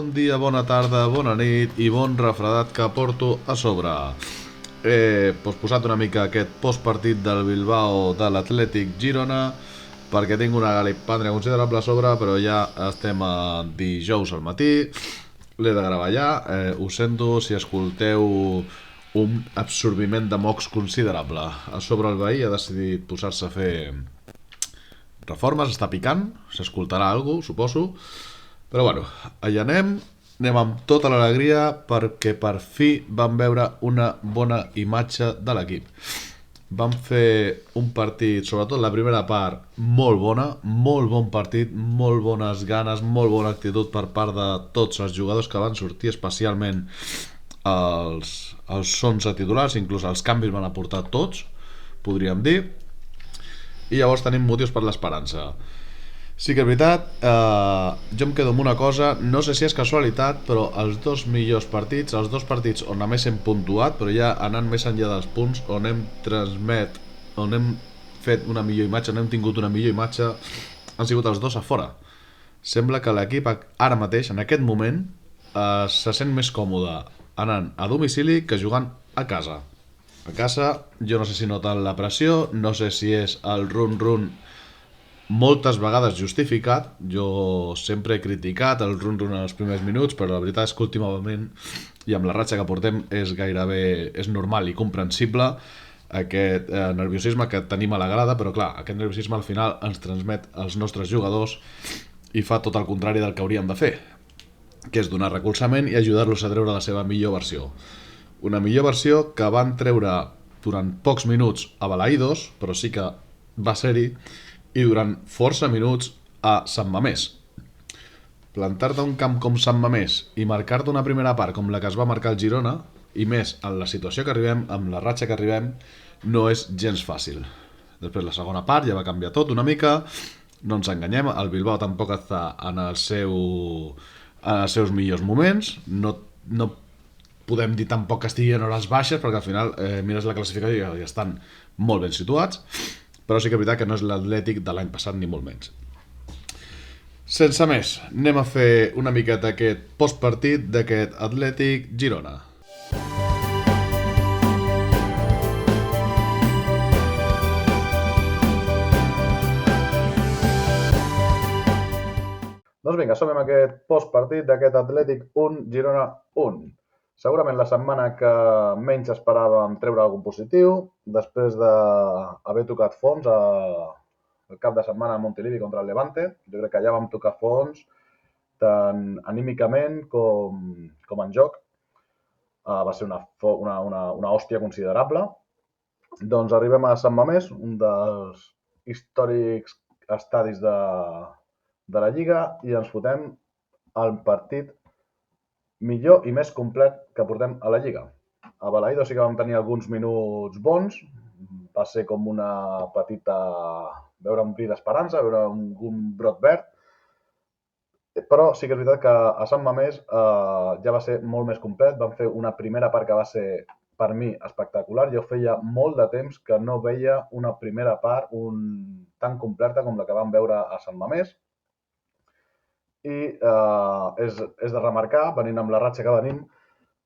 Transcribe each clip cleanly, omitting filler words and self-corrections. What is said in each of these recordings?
Bon dia, bona tarda, bona nit i bon refredat que porto a sobre. He posposat una mica aquest postpartit del Bilbao de l'Atlètic Girona perquè tinc una galipàndria considerable a sobre, però ja estem a dijous al matí, l'he de gravar ja, ho sento si escolteu un absorbiment de mocs considerable. A sobre el veí ha decidit posar-se a fer reformes, està picant, s'escoltarà alguna cosa, suposo. Però bueno, allà anem amb tota l'alegria perquè per fi vam veure una bona imatge de l'equip. Vam fer un partit, sobretot la primera part, molt bona, molt bon partit, molt bones ganes, molt bona actitud per part de tots els jugadors que van sortir, especialment els 11 titulars, inclús els canvis van aportar tots, podríem dir, i llavors tenim motius per l'esperança. Sí que és veritat, jo em quedo amb una cosa, no sé si és casualitat, però els dos millors partits, els dos partits on a més hem puntuat, però ja anant més enllà dels punts, on hem fet una millor imatge, on hem tingut una millor imatge, han sigut els dos a fora. Sembla que l'equip ara mateix, en aquest moment, se sent més còmode anant a domicili que jugant a casa. A casa, jo no sé si noten la pressió, no sé si és el run-run moltes vegades justificat. Jo sempre he criticat el run-run en els primers minuts, però la veritat és que últimament, i amb la ratxa que portem, és normal i comprensible aquest nerviosisme que tenim a la grada, però clar, aquest nerviosisme al final ens transmet als nostres jugadors i fa tot el contrari del que hauríem de fer, que és donar recolzament i ajudar-los a treure la seva millor versió. Una millor versió que van treure durant pocs minuts a Balaïdos, però sí que va ser-hi, i durant força minuts a Sant Mamés. Plantar-te a un camp com Sant Mamés i marcar-te una primera part com la que es va marcar el Girona, i més en la situació que arribem, amb la ratxa que arribem, no és gens fàcil. Després la segona part ja va canviar tot una mica, no ens enganyem, el Bilbao tampoc està en els seus millors moments, no podem dir tampoc que estigui en hores baixes, perquè al final mires la classificació i estan molt ben situats, però sí que és veritat que no és l'Atlètic de l'any passat ni molt menys. Sense més, anem a fer una miqueta aquest postpartit d'aquest Atlètic Girona. Doncs vinga, som amb aquest postpartit d'aquest Atlètic 1, Girona 1. Segurament la setmana que menys esperàvem treure algun positiu, després d'haver tocat fons el cap de setmana a Montilivi contra el Levante. Jo crec que allà vam tocar fons tant anímicament com en joc. Va ser una hòstia considerable. Doncs arribem a Sant Mamés, un dels històrics estadis de la Lliga, i ens fotem el partit millor i més complet que portem a la Lliga. A Balaïdos sí que vam tenir alguns minuts bons, va ser com una petita... veure un bri d'esperança, veure un brot verd, però sí que és veritat que a Sant Mamés ja va ser molt més complet. Vam fer una primera part que va ser, per mi, espectacular. Jo feia molt de temps que no veia una primera part tan completa com la que vam veure a Sant Mamés. I és de remarcar, venint amb la ratxa que venim,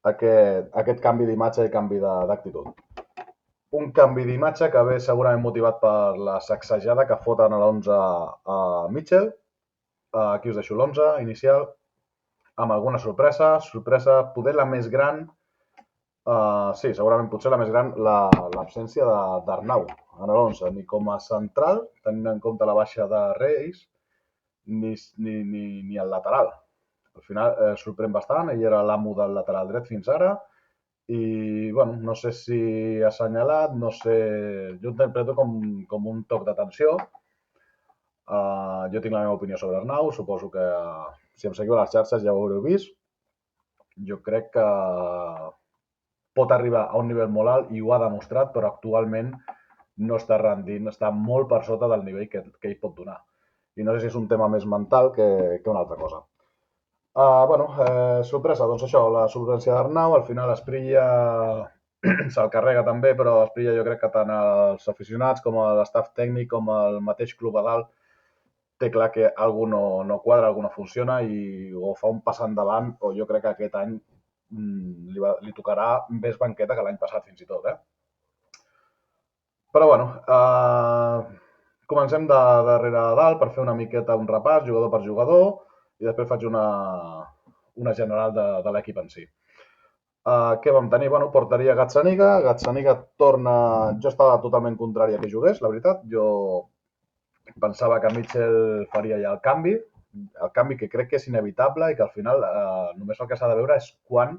aquest canvi d'imatge i canvi d'actitud. Un canvi d'imatge que ve segurament motivat per la sacsejada que foten a l'11 a Mitchell. Aquí us deixo l'11 inicial, amb alguna sorpresa poder la més gran, sí, segurament potser la més gran, l'absència d'Arnau en l'11, ni com a central, tenint en compte la baixa de Reis, ni el lateral. Al final sorprèn bastant, ell era l'amo del lateral dret fins ara, i bueno, no sé si assenyalat, no sé, jo ho interpreto com un toc d'atenció. Jo tinc la meva opinió sobre Arnau, suposo que si em seguiu a les xarxes ja ho haureu vist. Jo crec que pot arribar a un nivell molt alt i ho ha demostrat, però actualment no està rendint, està molt per sota del nivell que ell pot donar. I no sé si és un tema més mental que una altra cosa. Sorpresa, doncs això, la solvència d'Arnau, al final Esprilla se'l carrega també, però Esprilla jo crec que tant els aficionats com l'estaf tècnic com el mateix club a dalt té clar que algú no quadra, algú no funciona i o fa un pas endavant o jo crec que aquest any li tocarà més banqueta que l'any passat fins i tot, eh? Però bueno, comencem de darrere a dalt per fer una miqueta un repàs, jugador per jugador, i després faig una general de l'equip en si. Què vam tenir? Bueno, porteria Gazzaniga. Gazzaniga torna... Jo estava totalment contrari a que jugués, la veritat. Jo pensava que Mitchell faria ja el canvi que crec que és inevitable i que al final només el que s'ha de veure és quan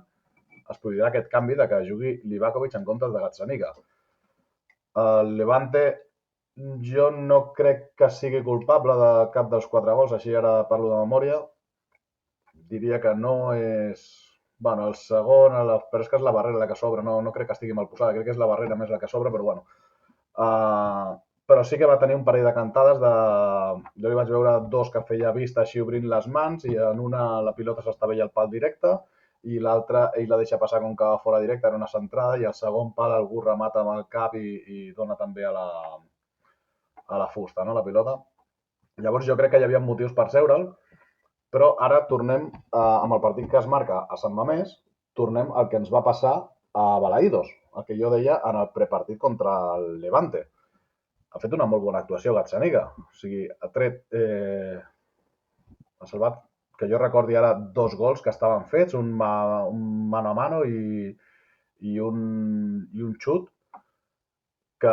es produirà aquest canvi de que jugui Livakovic en comptes de Gazzaniga. El Levante jo no crec que sigui culpable de cap dels 4 gols, així ara parlo de memòria. Diria que no és... Bueno, el segon, però és que és la barrera la que sobra, no crec que estigui mal posada, crec que és la barrera més la que sobra, però bueno. Però sí que va tenir un parell de cantades de... Jo li vaig veure dos que feia vista així obrint les mans i en una la pilota s'estaveia al pal directe i l'altra ell la deixa passar com que va fora directe, era una centrada i el segon pal algú remata amb el cap i dona també a la fusta, no, la pilota. Llavors jo crec que hi havia motius per seure'l, però ara tornem amb el partit que es marca a Sant Mamés, tornem al que ens va passar a Balaïdos, el que jo deia en el prepartit contra el Levante. Ha fet una molt bona actuació Gazzaniga, o sigui, ha tret, ha salvat, que jo recordi ara, 2 gols que estaven fets, un mano a mano i un xut que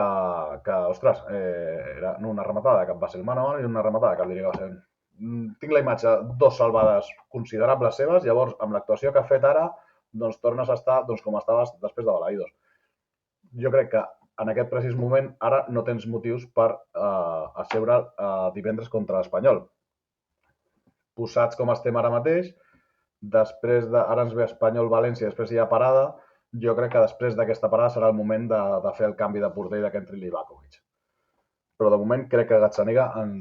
ostres, era una rematada de cap va ser el mano a mano i una rematada de cap diria que va ser... Tinc la imatge, 2 salvades considerables seves, llavors amb l'actuació que ha fet ara, doncs tornes a estar com estaves després de Balaïdos. Jo crec que en aquest precís moment ara no tens motius per asseure divendres contra l'Espanyol. Posats com estem ara mateix, ara ens ve Espanyol-València, després hi ha parada, jo crec que després d'aquesta parada serà el moment de fer el canvi de porter i que entri Livakovic. Però de moment crec que Gazzaniga en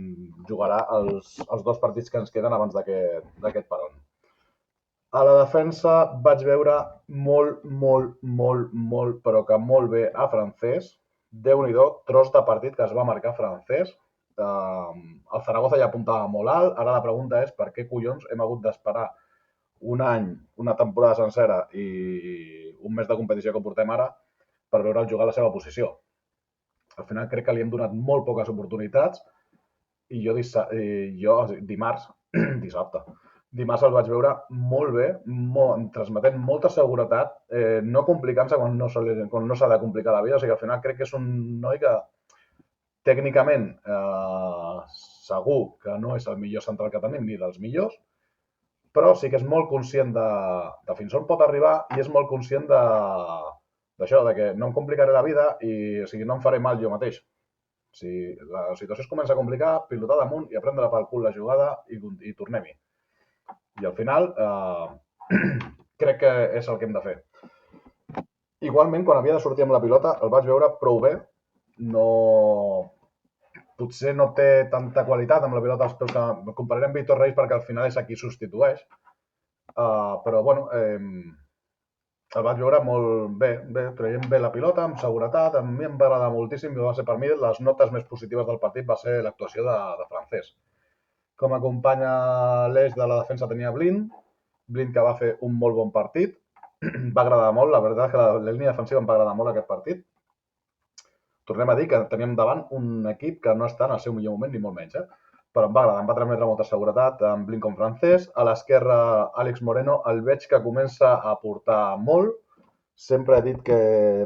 jugarà els 2 partits que ens queden abans d'aquest peron. A la defensa vaig veure molt, però que molt bé a Francés. Déu-n'hi-do, tros de partit que es va marcar Francés. El Zaragoza ja apuntava molt alt. Ara la pregunta és per què collons hem hagut d'esperar un any, una temporada sencera i un mes de competició que portem ara per veure'l jugar a la seva posició. Al final crec que li hem donat molt poques oportunitats i jo dimarts, dimarts el vaig veure molt bé, transmetent molta seguretat, no complicant-se quan no s'ha de complicar la vida. O sigui, al final crec que és un noi que tècnicament segur que no és el millor central que tenim ni dels millors, però sí que és molt conscient de fins on pot arribar i és molt conscient d'això, de que no em complicaré la vida i o sigui, no em faré mal jo mateix. Si la situació es comença a complicar, pilotar damunt i aprendre pel cul la jugada i tornem-hi. I al final crec que és el que hem de fer. Igualment, quan havia de sortir amb la pilota, el vaig veure prou bé. No... Potser no té tanta qualitat amb la pilota als peus que compararem amb Víctor Reis perquè al final és a qui substitueix. Però, bueno, el vaig veure molt bé, traient bé la pilota, amb seguretat. A mi em va agradar moltíssim i va ser per mi les notes més positives del partit va ser l'actuació de Francés. Com a companya l'eix de la defensa tenia Blind que va fer un molt bon partit. Va agradar molt, la veritat que la línia defensiva em va agradar molt aquest partit. Tornem a dir que teníem davant un equip que no està en el seu millor moment, ni molt menys, però em va agradar, em va transmetre molta seguretat amb Blind com Francés. A l'esquerra, Àlex Moreno, el veig que comença a aportar molt. Sempre he dit que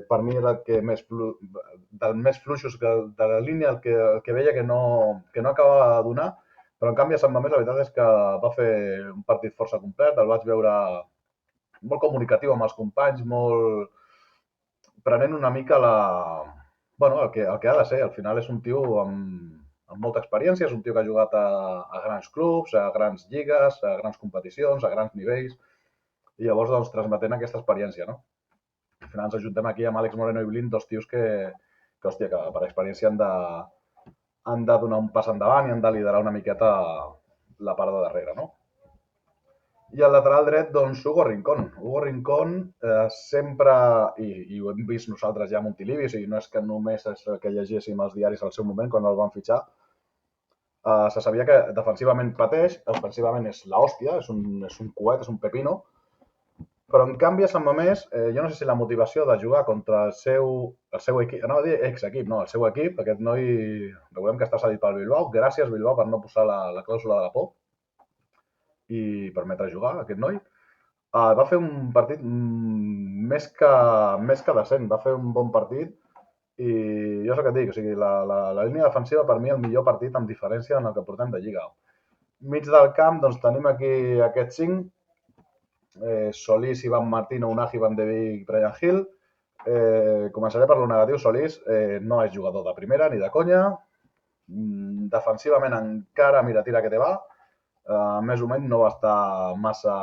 per mi era el que dels més fluixos de la línia, el que veia que no acabava de donar, però en canvi a Sant Mamés la veritat és que va fer un partit força complet, el vaig veure molt comunicatiu amb els companys, molt prenent una mica bueno, el que ha de ser. Al final és un tio amb molta experiència, és un tio que ha jugat a grans clubs, a grans lligues, a grans competicions, a grans nivells, i llavors doncs transmetent aquesta experiència, no? Al final ens ajuntem aquí amb Àlex Moreno i Blind, 2 tios que hòstia, que per experiència han de donar un pas endavant i han de liderar una miqueta la part de darrere, no? I al lateral dret, doncs, Hugo Rincón. Hugo Rincón sempre, i ho hem vist nosaltres ja a Montilivi, o sigui, no és que només és que llegíssim els diaris al seu moment quan el van fitxar, Se sabia que defensivament pateix, ofensivament és l'hòstia, és un coet, és un pepino, però en canvi a Sant Mamés, jo no sé si la motivació de jugar contra el seu equip, anava a dir ex-equip, no, el seu equip, aquest noi, recordem que està cedit pel Bilbao, gràcies Bilbao per no posar la clàusula de la por i permetre jugar a aquest noi. Va fer un partit més que decent, va fer un bon partit i jo és el que et dic, o sigui, la línia defensiva per mi el millor partit amb diferència en el que portem de Lliga. Mig del camp, doncs tenim aquí aquests 5, Solís, Ivan Martino, Unai, Van de Beek, Brian Hill. Començaré per lo negatiu. Solís no és jugador de primera ni de conya. Defensivament encara, mira, tira que te va. Més o menys no va estar massa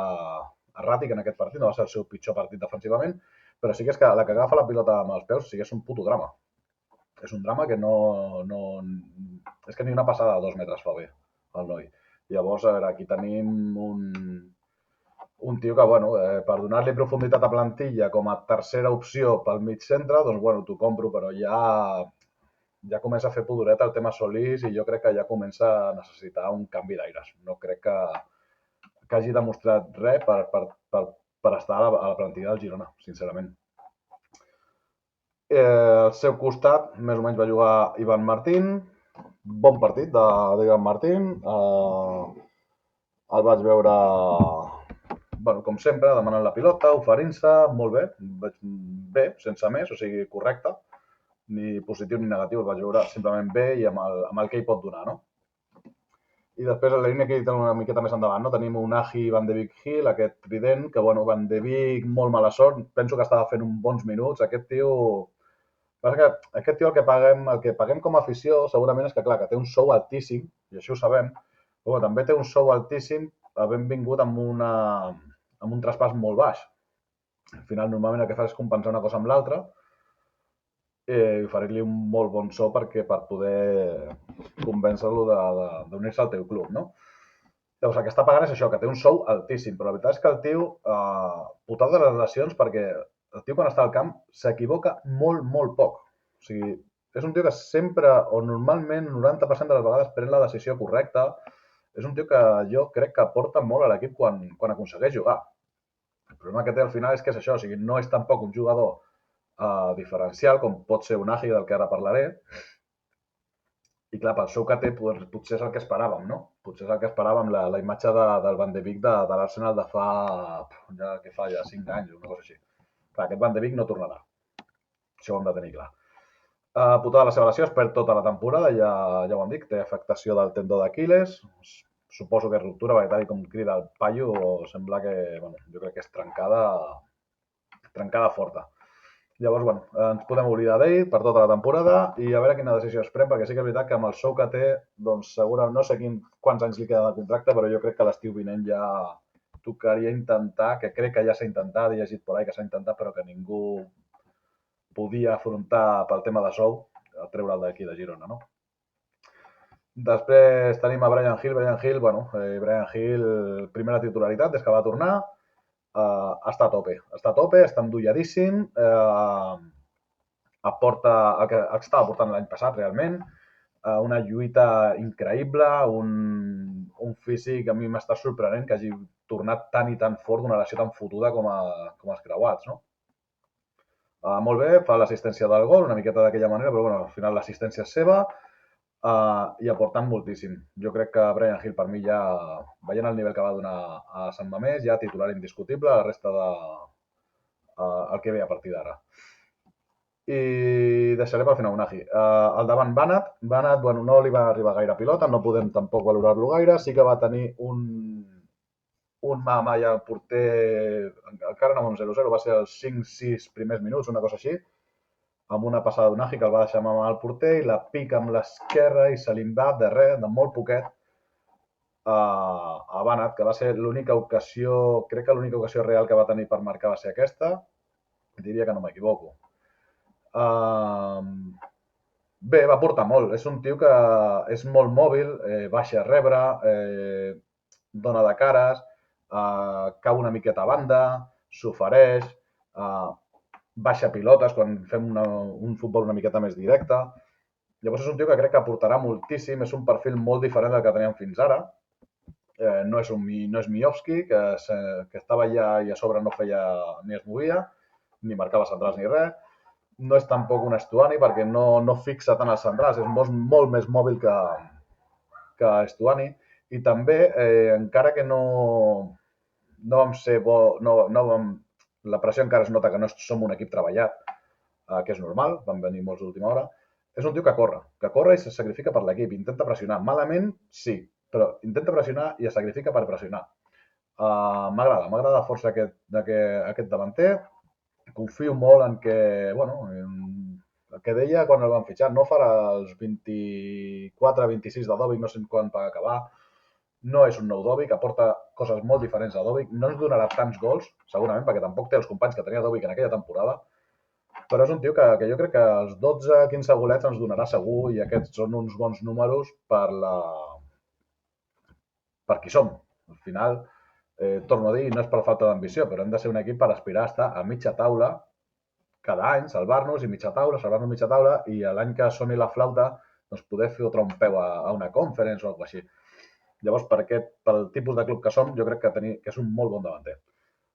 erràtic en aquest partit, no va ser el seu pitjor partit defensivament, però sí que és que la que agafa la pilota amb els peus sí que és un puto drama. És un drama que no... És que ni una passada de 2 metres fa bé, el noi. Llavors, a veure, aquí tenim un tio que, bueno, per donar-li profunditat a plantilla com a tercera opció pel mig centre, doncs, bueno, t'ho compro, però ja comença a fer pudoreta el tema Solís i jo crec que ja comença a necessitar un canvi d'aires. No crec que hagi demostrat res per estar a la plantilla del Girona, sincerament. Al seu costat, més o menys, va jugar Ivan Martín. Bon partit d'Ivan Martín. El vaig veure, bueno, com sempre, demanant la pilota, oferint-se, molt bé, bé, sense més, o sigui, correcte, ni positiu ni negatiu, el vaig veure simplement bé i amb el que hi pot donar, no? I després a la línia que he dit una miqueta més endavant, no? Tenim un Aji Van de Beek Hill, aquest trident, que bueno, Van de Beek, molt mala sort, penso que estava fent uns bons minuts, aquest tio... Passa que aquest tio el que paguem com a afició segurament és que, clar, que té un sou altíssim, i això ho sabem, però també té un sou altíssim havent vingut amb un traspàs molt baix. Al final, normalment el que fas és compensar una cosa amb l'altra i oferir-li un molt bon sou per poder convèncer-lo d'unir-se al teu club, no? Llavors, el que està pagant és això, que té un sou altíssim, però la veritat és que el tio, putat de les lesions, perquè el tio quan està al camp s'equivoca molt, molt poc. O sigui, és un tio que sempre, o normalment, 90% de les vegades, pren la decisió correcta. És un tio que jo crec que aporta molt a l'equip quan aconsegueix jugar. El problema que té al final és que és això, o sigui, no és tampoc un jugador diferencial, com pot ser un Agi, del que ara parlaré, i clar, pel sou que té, potser és el que esperàvem, no? Potser és el que esperàvem, la imatge del Van de Beek de l'Arsenal de fa 5 anys, una cosa així. Clar, aquest Van de Beek no tornarà. Això ho hem de tenir clar. Putada la seva lesió, es perd tota la temporada, ja ho hem dit, té afectació del tendó d'Aquiles, suposo que és ruptura, perquè tal com crida el paio, sembla que, bueno, jo crec que és trencada forta. Llavors, bueno, ens podem oblidar d'ell per tota la temporada i a veure quina decisió es pren, perquè sí que és veritat que amb el sou que té, doncs segurament, no sé quants anys li queda de contracte, però jo crec que l'estiu vinent ja tocaria intentar, que crec que ja s'ha intentat, he llegit per ahí que s'ha intentat, però que ningú podia afrontar pel tema de sou, treure'l d'aquí de Girona, no? Després tenim a Brian Hill. Brian Hill, primera titularitat des que va tornar, està a tope, està endolladíssim, aporta el que estava aportant l'any passat realment, una lluita increïble, un físic a mi m'està sorprenent que hagi tornat tan i tan fort d'una lesió tan fotuda com els creuats, no? Molt bé, fa l'assistència del gol, una miqueta d'aquella manera, però bueno, al final l'assistència és seva i aportant moltíssim. Jo crec que Brian Hill, per mi, ja, veient el nivell que va donar a Sant Mamés, ja titular indiscutible, la resta el que ve a partir d'ara. I deixaré per final Unai. Al davant Banat, bueno, no li va arribar gaire pilota, no podem tampoc valorar-lo gaire, sí que va tenir un mà i el porter, encara no amb un 0-0, va ser els 5-6 primers minuts, una cosa així, amb una passada d'Unai que el va deixar mà al porter i la pica amb l'esquerra i se li va de res, de molt poquet, a Banat, que va ser l'única ocasió, crec que l'única ocasió real que va tenir per marcar va ser aquesta, diria que no m'equivoco. Bé, va portar molt. És un tio que és molt mòbil, baixa a rebre, dona de cares, cau una miqueta a banda, s'ofereix, baixa pilotes quan fem un futbol una miqueta més directe. Llavors és un tio que crec que aportarà moltíssim, és un perfil molt diferent del que teníem fins ara. No és, no és Miovski, que estava allà i a sobre no feia ni es movia, ni marcava centrals ni res. No és tampoc un Estuani perquè no fixa tant els centrals, és molt més mòbil que Estuani. I també, encara que no vam ser bo, no vam, la pressió encara es nota que no som un equip treballat, que és normal, van venir molts d'última hora, és un tio que corre i se sacrifica per l'equip, intenta pressionar. Malament, sí, però intenta pressionar i es sacrifica per pressionar. M'agrada força aquest davanter. Confio molt en que, bueno, el que deia quan el van fitxar, no farà els 24-26 de Dovic, no sé quan va acabar, no és un nou Dovic, aporta coses molt diferents a Dovic, no ens donarà tants gols, segurament, perquè tampoc té els companys que tenia Dovic en aquella temporada, però és un tio que jo crec que els 12-15 golets ens donarà segur i aquests són uns bons números per qui som. Al final, torno a dir, no és per falta d'ambició, però hem de ser un equip per aspirar a estar a mitja taula cada any, salvar-nos i mitja taula, salvar-nos mitja taula i l'any que soni la flauta doncs poder fotre un peu a una conference o alguna així. Llavors, pel tipus de club que som, jo crec que és un molt bon davanter.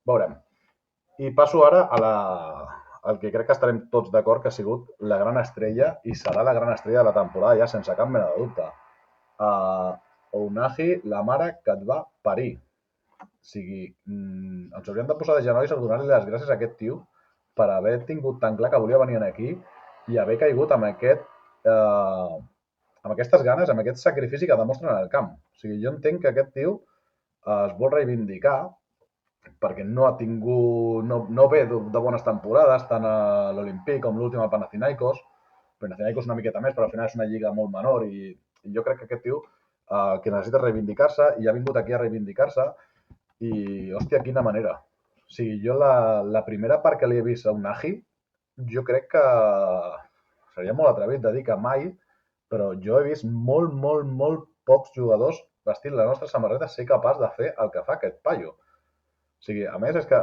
Veurem. I passo ara al que crec que estarem tots d'acord que ha sigut la gran estrella i serà la gran estrella de la temporada ja sense cap mena de dubte. Ounahi, la mare que et va parir. O sigui, ens hauríem de posar de genolls a donar-li les gràcies a aquest tio per haver tingut tan clar que volia venir aquí i haver caigut amb aquestes ganes, amb aquest sacrifici que demostren en el camp. O sigui, jo entenc que aquest tio es vol reivindicar perquè no ha tingut, no ve de bones temporades, tant a l'Olimpí com l'últim al Panathinaikos. Panathinaikos una miqueta més, però al final és una lliga molt menor i jo crec que aquest tio que necessita reivindicar-se i ha vingut aquí a reivindicar-se i, hòstia, quina manera. O sigui, jo la primera part que li he vist a un Nagy, jo crec que seria molt atrevit de dir que mai, però jo he vist molt pocs jugadors vestint la nostra samarreta ser capaç de fer el que fa aquest paio. O sigui, a més és que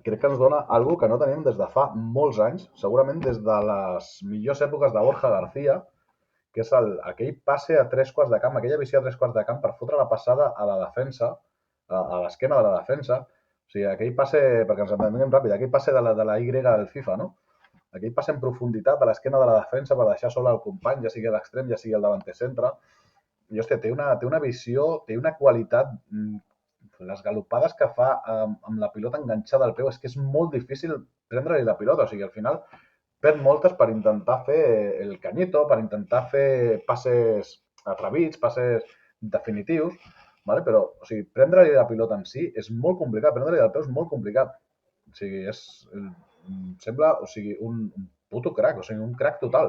crec que ens dona algo que no tenim des de fa molts anys, segurament des de les millors èpoques de Borja García, que és aquell passe a tres quarts de camp, aquella visió a tres quarts de camp per fotre la passada a la defensa, a l'esquena de la defensa. O sigui, aquell passe, perquè ens entenguem ràpid, aquell passe de la Y del FIFA, no? Aquell passe en profunditat a l'esquena de la defensa per deixar sola el company, ja sigui a l'extrem, ja sigui al davanter centre. I, hòstia, té una visió, té una qualitat, les galopades que fa amb la pilota enganxada al peu, és que és molt difícil prendre-li la pilota, o sigui, al final perd moltes per intentar fer el canyito, per intentar fer passes atrevits, passes definitius, ¿vale? Però o sigui, prendre-li la pilota en si és molt complicat, prendre-li el peu és molt complicat. O sigui, sembla un puto crack, o sigui, un crack total.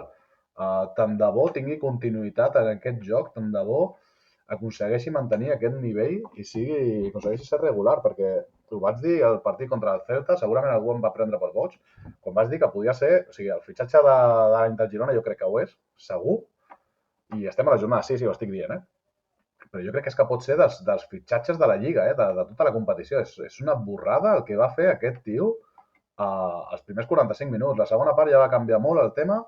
Tant de bo tingui continuïtat en aquest joc, tant de bo aconsegueixi mantenir aquest nivell i aconsegueixi ser regular, perquè ho vaig dir al partit contra el Celta, segurament algú em va prendre per boig, quan vaig dir que podia ser, o sigui, el fitxatge de l'any del Girona jo crec que ho és, segur, i estem a la jornada 6 i ho estic dient, però jo crec que és que pot ser dels fitxatges de la Lliga, de tota la competició. És una borrada el que va fer aquest tio als primers 45 minuts. La segona part ja va canviar molt el tema,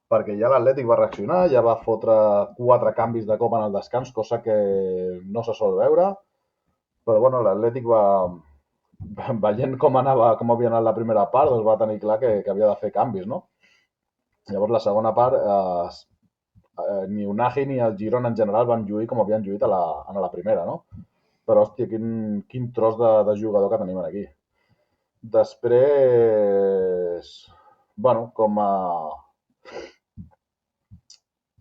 perquè ja l'Atlètic va reaccionar, ja va fotre 4 canvis de cop en el descans, cosa que no se sol veure, però bueno, l'Atlètic veient com havia anat la primera part, doncs va tenir clar que havia de fer canvis, no? Llavors la segona part, ni Unai ni el Girona en general van lluir com havien lluit a la primera, no? Però, hòstia, quin tros de jugador que tenim aquí. Després, bueno,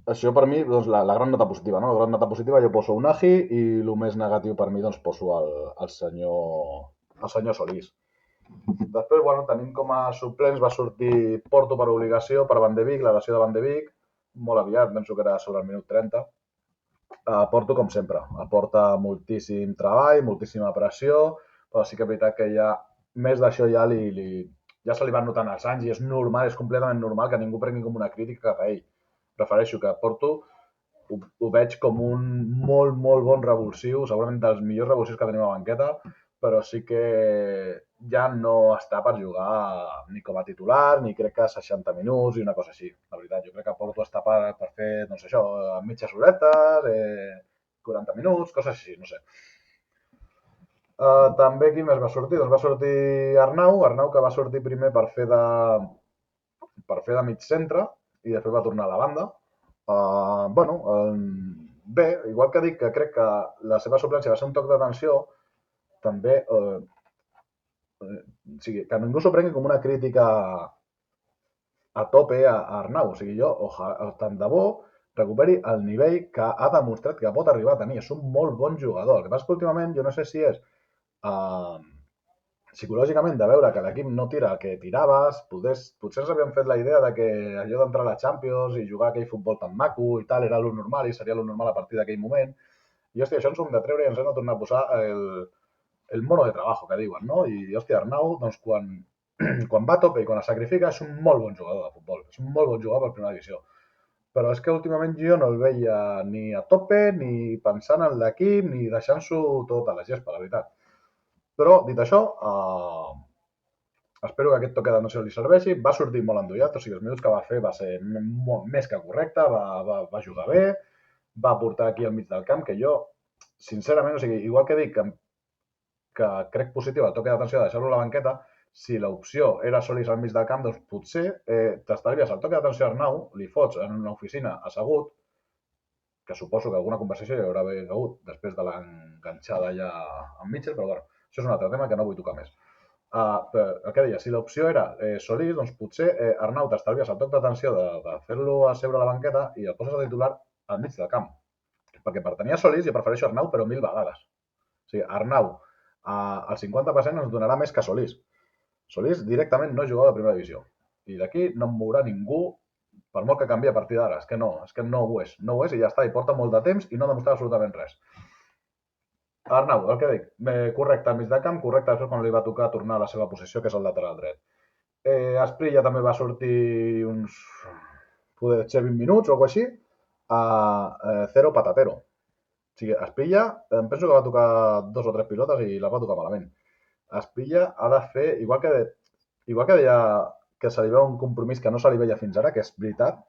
això per mi, doncs, la gran nota positiva, no? La gran nota positiva jo poso Unai i el més negatiu per mi, doncs, poso el senyor Solís. Després, bueno, tenim com a suplents, va sortir Porto per obligació, per Van de Beek, la lesió de Van de Beek, molt aviat, penso que era sobre el minut 30. Porto, com sempre, aporta moltíssim treball, moltíssima pressió, però sí que és veritat que ja més d'això ja se li van notant els anys i és normal, és completament normal que ningú prengui com una crítica cap a ell. Prefereixo que Porto ho veig com un molt bon revulsiu, segurament dels millors revulsius que tenim a la banqueta, però sí que ja no està per jugar ni com a titular, ni crec que 60 minuts i una cosa així. La veritat, jo crec que Porto està per fer, doncs això, mitges horetes, 40 minuts, coses així, no sé. També qui més va sortir? Doncs va sortir Arnau que va sortir primer per fer de mig centre i després va tornar a la banda. Bueno, bé, igual que dic que crec que la seva suplència va ser un toc d'atenció, també, o sigui, que ningú s'ho prengui com una crítica a tope a Arnau. O sigui, jo, tant de bo, recuperi el nivell que ha demostrat que pot arribar a tenir. És un molt bon jugador. El que passa és que últimament, jo no sé si és uh, psicològicament de veure que l'equip no tira el que tiraves, potser ens havíem fet la idea de que allò d'entrar a la Champions i jugar aquell futbol tan maco i tal era lo normal i seria lo normal a partir d'aquell moment. I, hòstia, això ens ho hem de treure i ens hem de tornar a posar el mono de trabajo, que diuen, no? I, hòstia, Arnau, doncs, quan va a tope i quan es sacrifica, és un molt bon jugador de futbol. És un molt bon jugador per primera divisió. Però és que últimament jo no el veia ni a tope, ni pensant en l'equip, ni deixant-s'ho tot a la gespa, la veritat. Però, dit això, espero que aquest toque d'atenció li serveixi. Va sortir molt endollat, o sigui, els minuts que va fer va ser més que correcte, va jugar bé, va portar aquí al mig del camp, que jo, sincerament, o sigui, igual que dic que crec positiu el toque d'atenció de deixar-lo a la banqueta, si l'opció era Solís al mig del camp, doncs potser t'estalvies el toque d'atenció a Arnau, li fots en una oficina assegut, que suposo que alguna conversació hi haurà hagut després de l'enganxada ja amb Mitchell, però bueno, això és un altre tema que no vull tocar més. El que deia, si l'opció era Solís, doncs potser Arnau t'estalvies el toc d'atenció de fer-lo asseure a la banqueta i el poses a titular al mig del camp. Perquè per tenir a Solís jo prefereixo Arnau, però 1000 vegades. O sigui, Arnau al 50% ens donarà més que Solís. Solís directament no jugava a primera divisió. I d'aquí no em mourà ningú per molt que canvi a partir d'ara. És que no ho és. No ho és i ja està. I porta molt de temps i no ha demostrat absolutament res. Arnau, el que dic, correcte al mig de camp, correcte després quan li va tocar tornar a la seva posició, que és el lateral dret. Asprilla també va sortir uns poder ser 20 minuts o alguna així, a zero patatero. O sigui, Asprilla, em penso que va tocar dos o tres pilotes i les va tocar malament. Asprilla ha de fer, igual que deia que se li veu un compromís que no se li veia fins ara, que és veritat,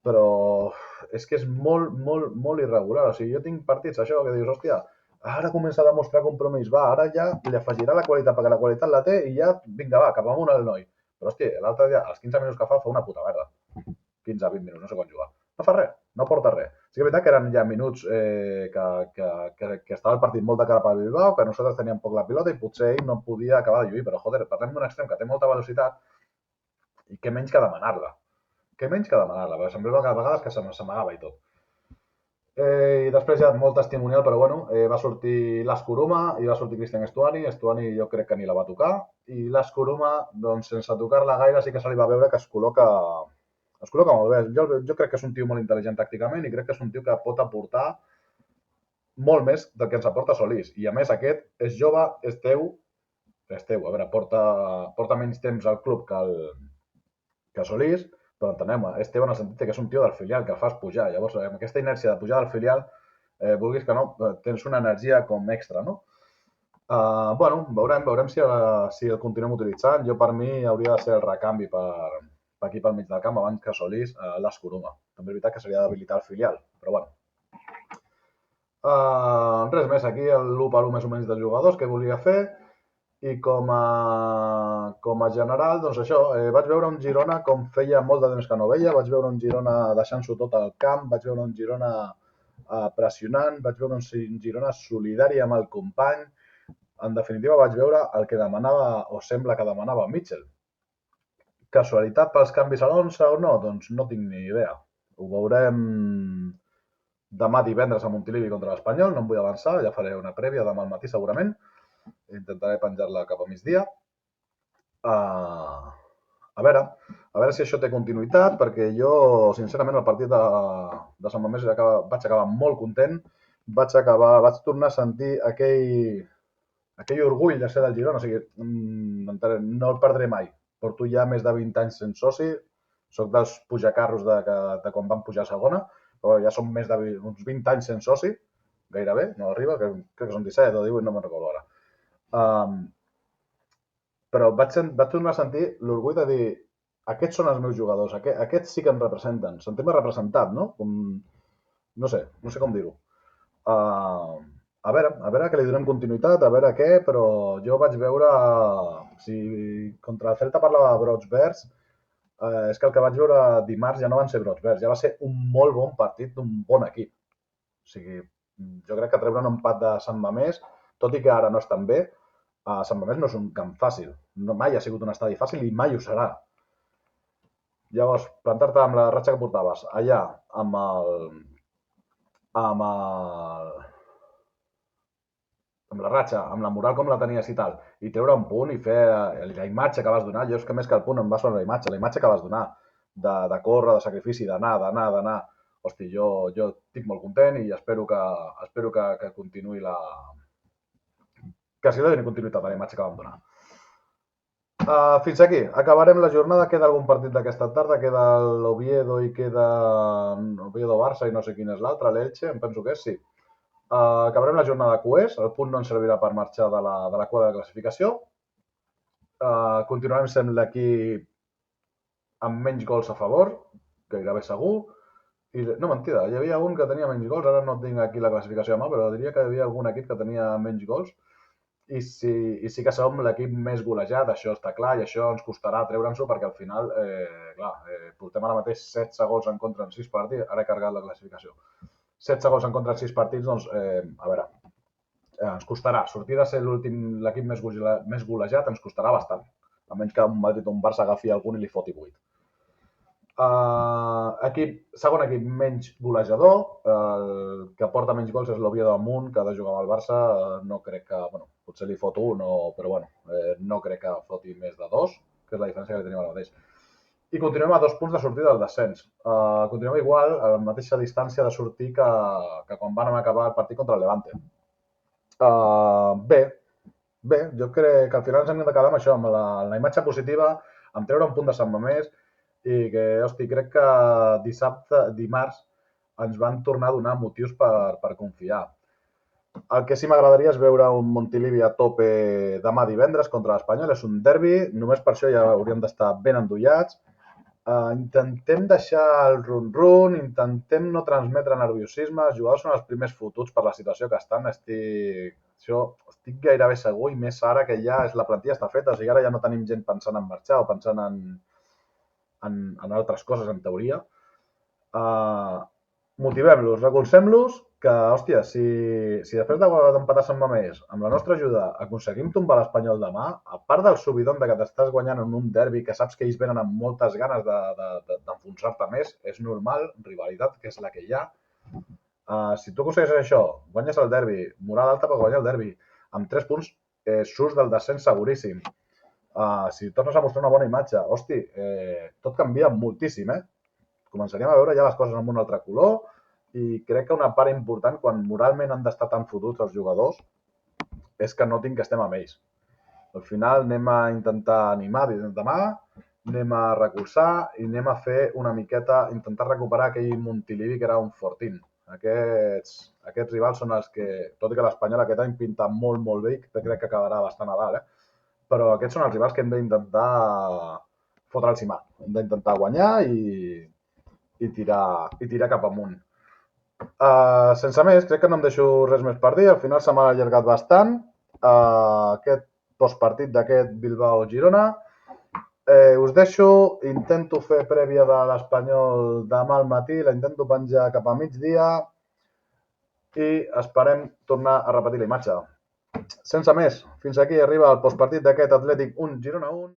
però és que és molt, molt, molt irregular. O sigui, jo tinc partits, això, que dius, hòstia, ara comença a demostrar compromís, va, ara ja li afegirà la qualitat, perquè la qualitat la té i ja, vinga, va, cap amunt el noi. Però, hòstia, l'altre dia, als 15 minuts que fa una puta merda. 15-20 minuts, no sé quan jugar. No fa res, no porta res. Sí que és veritat que eren ja minuts que estava el partit molt de cara per Bilbao, que nosaltres teníem poc la pilota i potser ell no podia acabar de lluir, però joder, parlem d'un extrem que té molta velocitat i què menys que demanar-la. Què menys que demanar-la, perquè semblava que a vegades que s'amagava i tot. I després ja molt testimonial, però bueno, va sortir l'Escuruma i va sortir Cristian Estuani. Estuani jo crec que ni la va tocar. I l'Escuruma, doncs sense tocar-la gaire, sí que se li va veure que es col·loca molt bé. Jo crec que és un tio molt intel·ligent tàcticament i crec que és un tio que pot aportar molt més del que ens aporta Solís. I a més aquest és jove, és teu, a veure, porta menys temps al club que Solís, però entenem, és teu en el sentit que és un tio del filial, que el fas pujar. Llavors, amb aquesta inèrcia de pujar del filial, vulguis que no, tens una energia com extra, no? Bueno, veurem si el continuem utilitzant. Jo, per mi, hauria de ser el recanvi per aquí pel mig del camp abans que Solís l'Escuruma. També és veritat que seria d'habilitar el filial, però bueno. Res més, aquí l'1 per 1 més o menys de jugadors que volia fer i com a general, doncs això, vaig veure un Girona com feia molt de temps que no veia, vaig veure un Girona deixant-s'ho tot al camp, vaig veure un Girona pressionant, vaig veure un Girona solidari amb el company, en definitiva vaig veure el que demanava o sembla que demanava Mitchell. Casualitat pels canvis a l'11 o no? Doncs no tinc ni idea. Ho veurem demà divendres a Montilivi contra l'Espanyol, no em vull avançar, ja faré una prèvia demà al matí segurament, intentaré penjar-la cap a migdia. A veure si això té continuïtat, perquè jo, sincerament, el partit de Sant Mamés vaig acabar molt content, vaig tornar a sentir aquell orgull de ser del Girona, o sigui, no el perdré mai. Porto ja més de 20 anys sent soci, soc dels pujacarros de quan vam pujar a segona, però ja som més d'uns 20 anys sent soci, gairebé, no arriba, crec que són 17 o 18, no me'n recordo ara. Però vaig tornar a sentir l'orgull de dir aquests són els meus jugadors, aquests sí que em representen, sentir-me representat, no? No sé com dir-ho. A veure que li donem continuïtat, a veure què, però jo vaig veure, si contra el Celta parlava de brots verds, és que el que vaig veure dimarts ja no van ser brots verds, ja va ser un molt bon partit d'un bon equip. O sigui, jo crec que treure un empat de Sant Mamés, tot i que ara no estan bé, Sant Mamés no és un camp fàcil. No, mai ha sigut un estadi fàcil i mai ho serà. Llavors, plantar-te amb la ratxa que portaves allà, amb amb el, amb la ratxa, amb la moral com la tenies i tal, i treure un punt i fer la imatge que vas donar, jo és que més que el punt em va sonar la imatge que vas donar, de córrer, de sacrifici, d'anar. Hosti, jo estic molt content i espero que continuï que s'hi doni continuïtat a la imatge que vam donar. Fins aquí. Acabarem la jornada. Queda algun partit d'aquesta tarda. Queda l'Oviedo i queda Oviedo-Barça i no sé quin és l'altre, l'Elche, em penso que és, sí. Acabarem la jornada QES. El punt no ens servirà per marxar de la quadra de classificació. Continuarem sent l'equip amb menys gols a favor, gairebé segur. No, mentida, hi havia un que tenia menys gols, ara no tinc aquí la classificació a mà, però diria que hi havia algun equip que tenia menys gols. I sí que som l'equip més golejat, això està clar, i això ens costarà treure'ns-ho perquè al final, portem ara mateix 16 gols en contra en 6 partits, ara he carregat la classificació. 16 gols en contra en 6 partits, doncs, a veure, ens costarà. Sortir de ser l'equip més golejat ens costarà bastant, a menys que un Madrid o un Barça agafi algun i li foti 8. Segon equip menys golejador, el que porta menys gols és l'Oviedo amunt, que ha de jugar amb el Barça, no crec que, potser li fot un, però no crec que foti més de 2, que és la diferència que li tenim ara mateix. I continuem a 2 punts de sortida del descens. Continuem igual, a la mateixa distància de sortir que quan vam acabar el partit contra el Levante. Bé, jo crec que al final ens hem de quedar amb això, amb la imatge positiva, amb treure un punt de Sant Mamés, i que, hosti, crec que dimarts, ens van tornar a donar motius per confiar. El que sí m'agradaria és veure un Montilivi a tope demà divendres contra l'Espanyol. És un derbi, només per això ja hauríem d'estar ben endollats. Intentem deixar el run-run, intentem no transmetre nerviosisme. Els jugadors són els primers fotuts per la situació que estan. Estic gairebé segur, i més ara que ja la plantilla està feta, o sigui, ara ja no tenim gent pensant en marxar o pensant en altres coses, en teoria. Motivem-los, recolzem-los, que, hòstia, si després d'empatar Sant Mamés, amb la nostra ajuda, aconseguim tombar l'Espanyol demà, a part del subidon de que t'estàs guanyant en un derbi, que saps que ells venen amb moltes ganes d'enfonsar-te més, és normal, rivalitat, que és la que hi ha. Si tu aconsegueixes això, guanyes el derbi, moral alta per guanyar el derbi, amb 3 punts surts del descens seguríssim. Si tornes a mostrar una bona imatge, hosti, tot canvia moltíssim, Començaríem a veure ja les coses amb un altre color, i crec que una part important, quan moralment han d'estar tan fotuts els jugadors, és que notin que estem amb ells. Al final anem a intentar animar demà, anem a recolzar i anem a fer una miqueta, intentar recuperar aquell Montilivi que era un fortín. Aquests rivals són els que, tot i que l'Espanyol aquest any pinta molt, molt bé, i crec que acabarà bastant a dalt, però aquests són els rivals que hem d'intentar fotre'ls i mà. Hem d'intentar guanyar i tirar cap amunt. Sense més, crec que no em deixo res més per dir. Al final se m'ha allargat bastant aquest postpartit d'aquest Bilbao-Girona. Us deixo, intento fer prèvia de l'Espanyol demà al matí, la intento penjar cap a migdia i esperem tornar a repetir la imatge. Sense més, fins aquí arriba el postpartit d'aquest Atlètic 1, Girona 1.